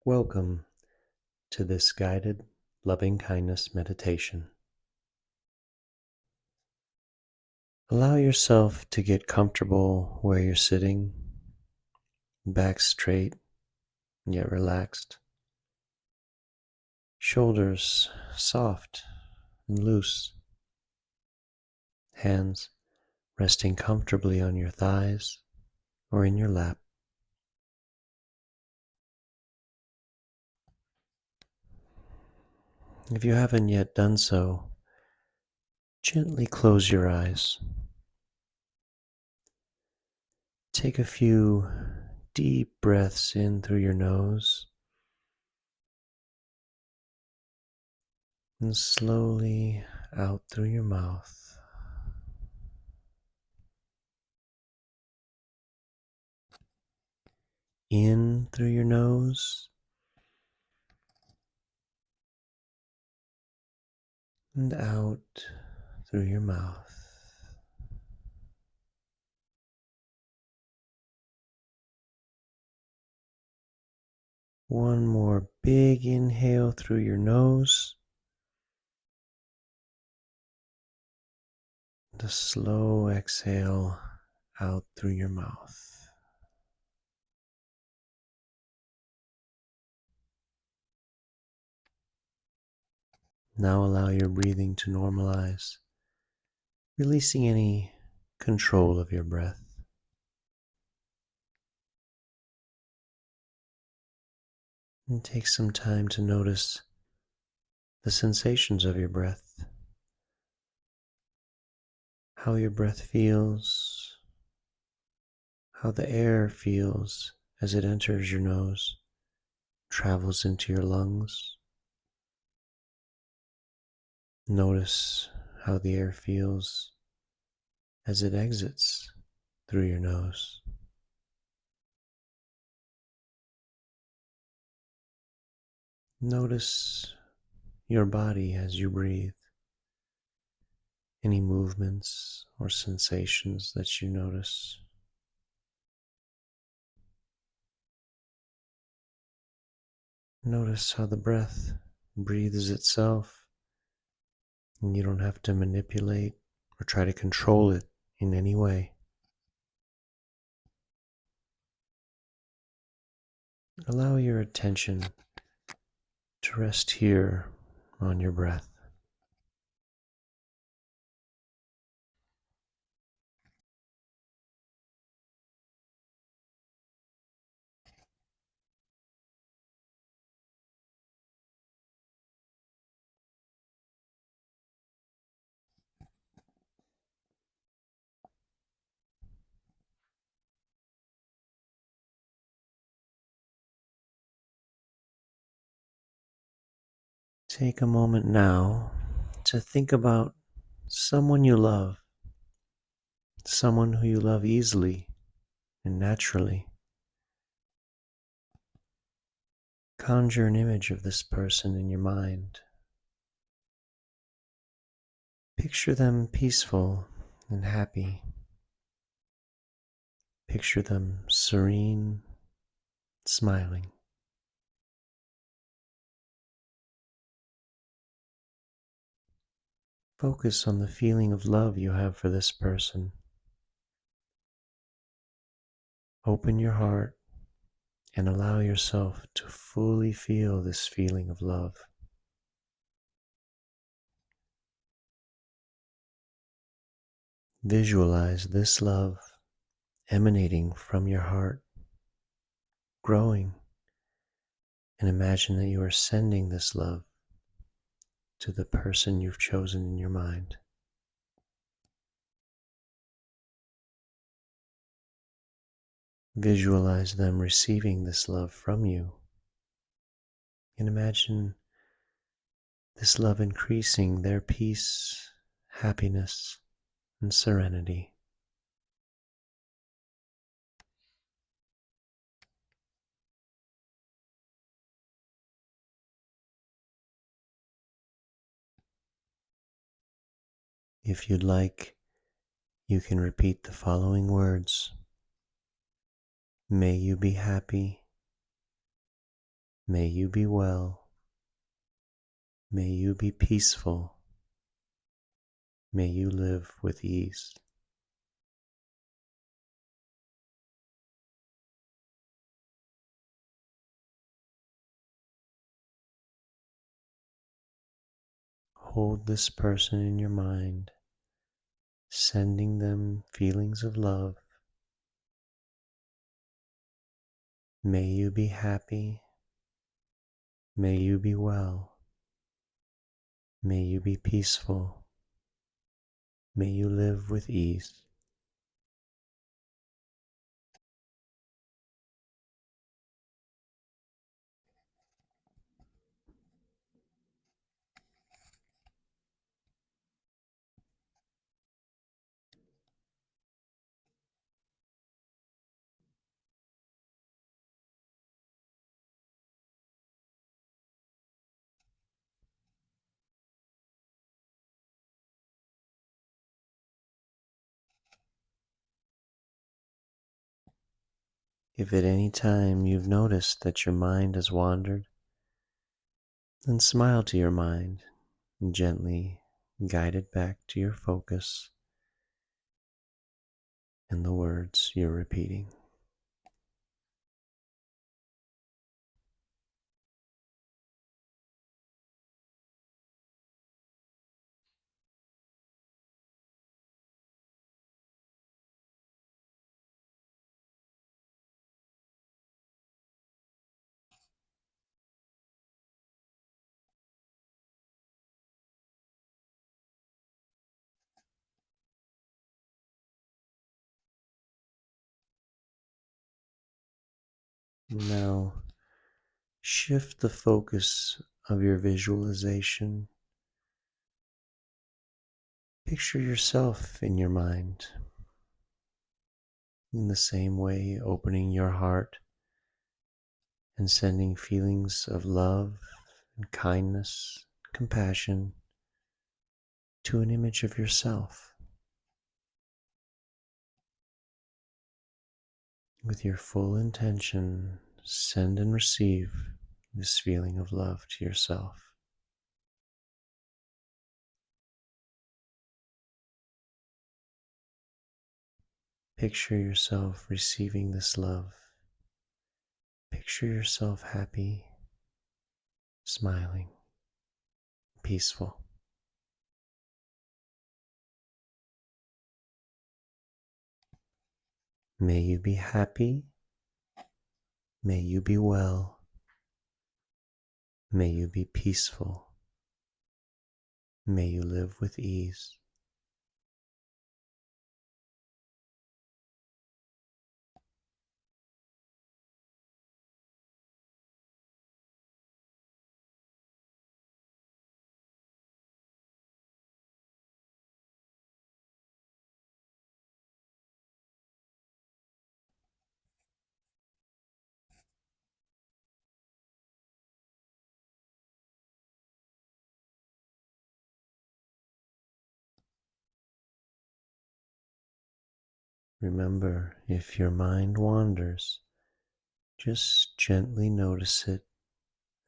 Welcome to this guided loving kindness meditation. Allow yourself to get comfortable where you're sitting, back straight yet relaxed, shoulders soft and loose, hands resting comfortably on your thighs or in your lap. If you haven't yet done so, gently close your eyes. Take a few deep breaths in through your nose and slowly out through your mouth. In through your nose and out through your mouth. One more big inhale through your nose. And a slow exhale out through your mouth. Now allow your breathing to normalize, releasing any control of your breath. And take some time to notice the sensations of your breath, how your breath feels, how the air feels as it enters your nose, travels into your lungs. Notice how the air feels as it exits through your nose. Notice your body as you breathe, any movements or sensations that you notice. Notice how the breath breathes itself, and you don't have to manipulate or try to control it in any way. Allow your attention to rest here on your breath. Take a moment now to think about someone you love, someone who you love easily and naturally. Conjure an image of this person in your mind. Picture them peaceful and happy. Picture them serene, smiling. Focus on the feeling of love you have for this person. Open your heart and allow yourself to fully feel this feeling of love. Visualize this love emanating from your heart, growing, and imagine that you are sending this love to the person you've chosen in your mind. Visualize them receiving this love from you, and imagine this love increasing their peace, happiness, and serenity. If you'd like, you can repeat the following words. May you be happy. May you be well. May you be peaceful. May you live with ease. Hold this person in your mind, sending them feelings of love. May you be happy. May you be well. May you be peaceful. May you live with ease. If at any time you've noticed that your mind has wandered, then smile to your mind and gently guide it back to your focus and the words you're repeating. Now, shift the focus of your visualization. Picture yourself in your mind, in the same way, opening your heart and sending feelings of love and kindness, compassion to an image of yourself. With your full intention, send and receive this feeling of love to yourself. Picture yourself receiving this love. Picture yourself happy, smiling, peaceful. May you be happy. May you be well. May you be peaceful. May you live with ease. Remember, if your mind wanders, just gently notice it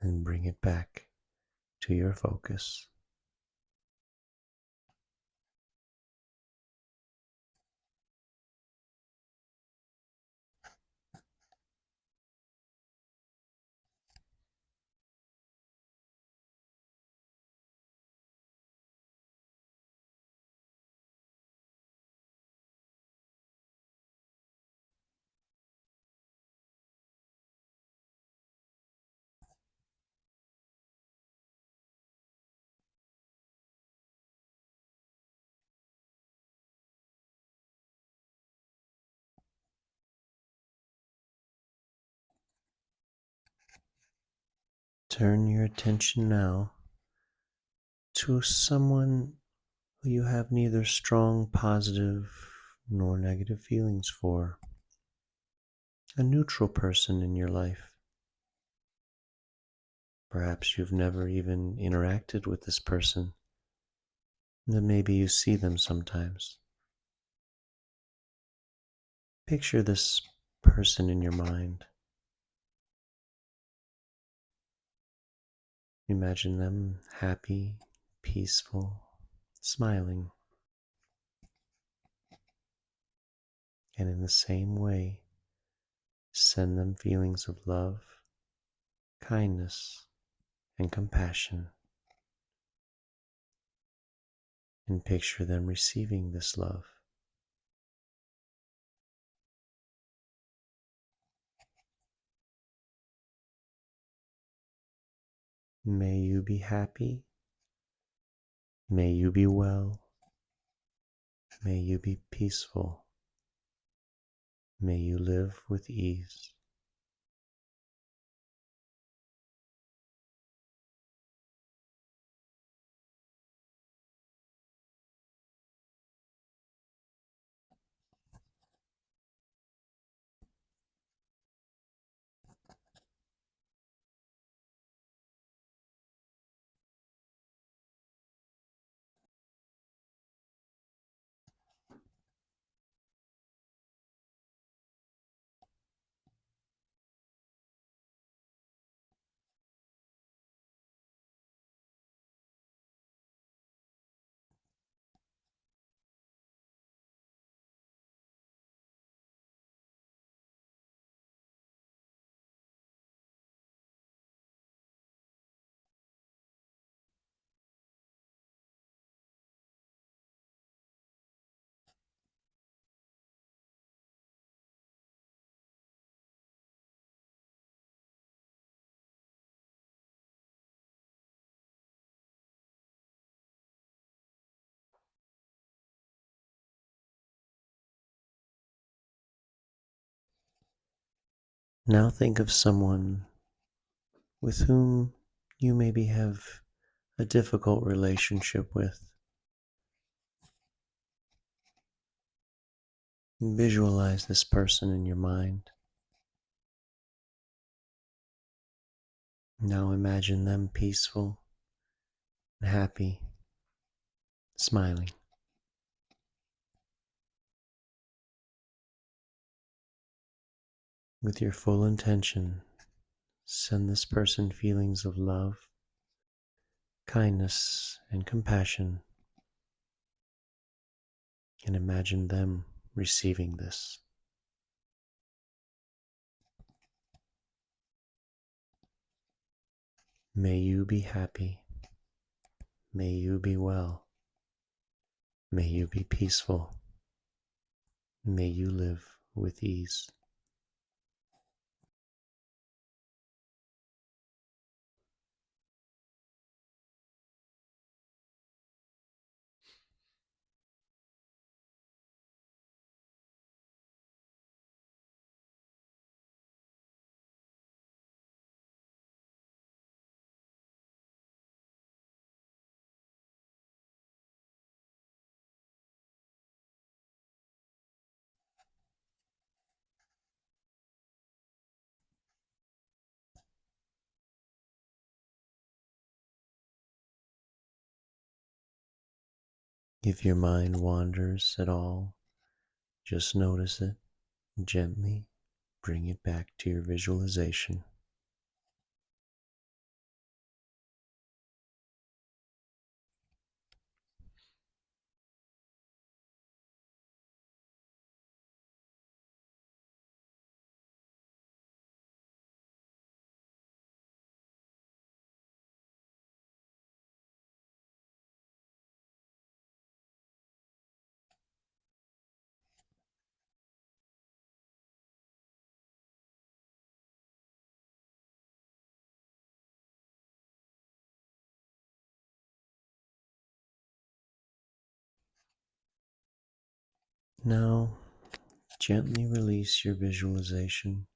and bring it back to your focus. Turn your attention now to someone who you have neither strong positive nor negative feelings for, a neutral person in your life. Perhaps you've never even interacted with this person, and then maybe you see them sometimes. Picture this person in your mind. Imagine them happy, peaceful, smiling, and in the same way, send them feelings of love, kindness, and compassion, and picture them receiving this love. May you be happy, may you be well, may you be peaceful, may you live with ease. Now think of someone with whom you maybe have a difficult relationship with. Visualize this person in your mind. Now imagine them peaceful and happy, smiling. With your full intention, send this person feelings of love, kindness, and compassion, and imagine them receiving this. May you be happy. May you be well. May you be peaceful. May you live with ease. If your mind wanders at all, just notice it and gently bring it back to your visualization. Now, gently release your visualization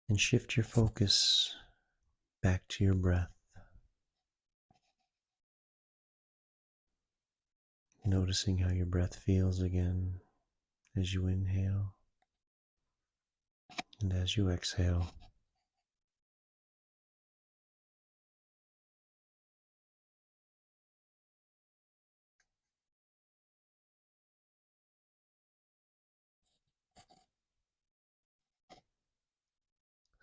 and shift your focus back to your breath. Noticing how your breath feels again as you inhale and as you exhale.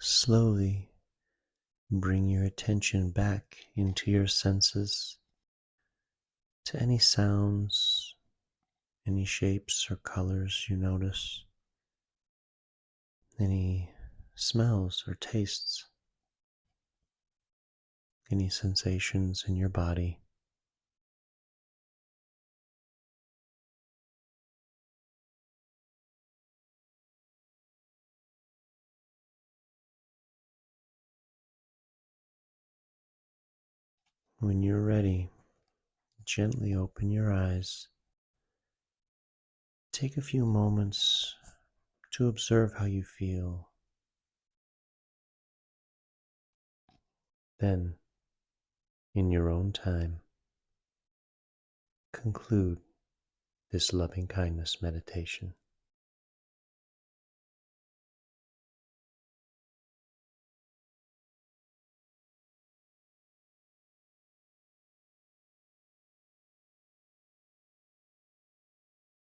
Slowly Bring your attention back into your senses, to any sounds, any shapes or colors you notice, any smells or tastes, any sensations in your body. When you're ready, gently open your eyes. Take a few moments to observe how you feel. Then, in your own time, conclude this loving kindness meditation.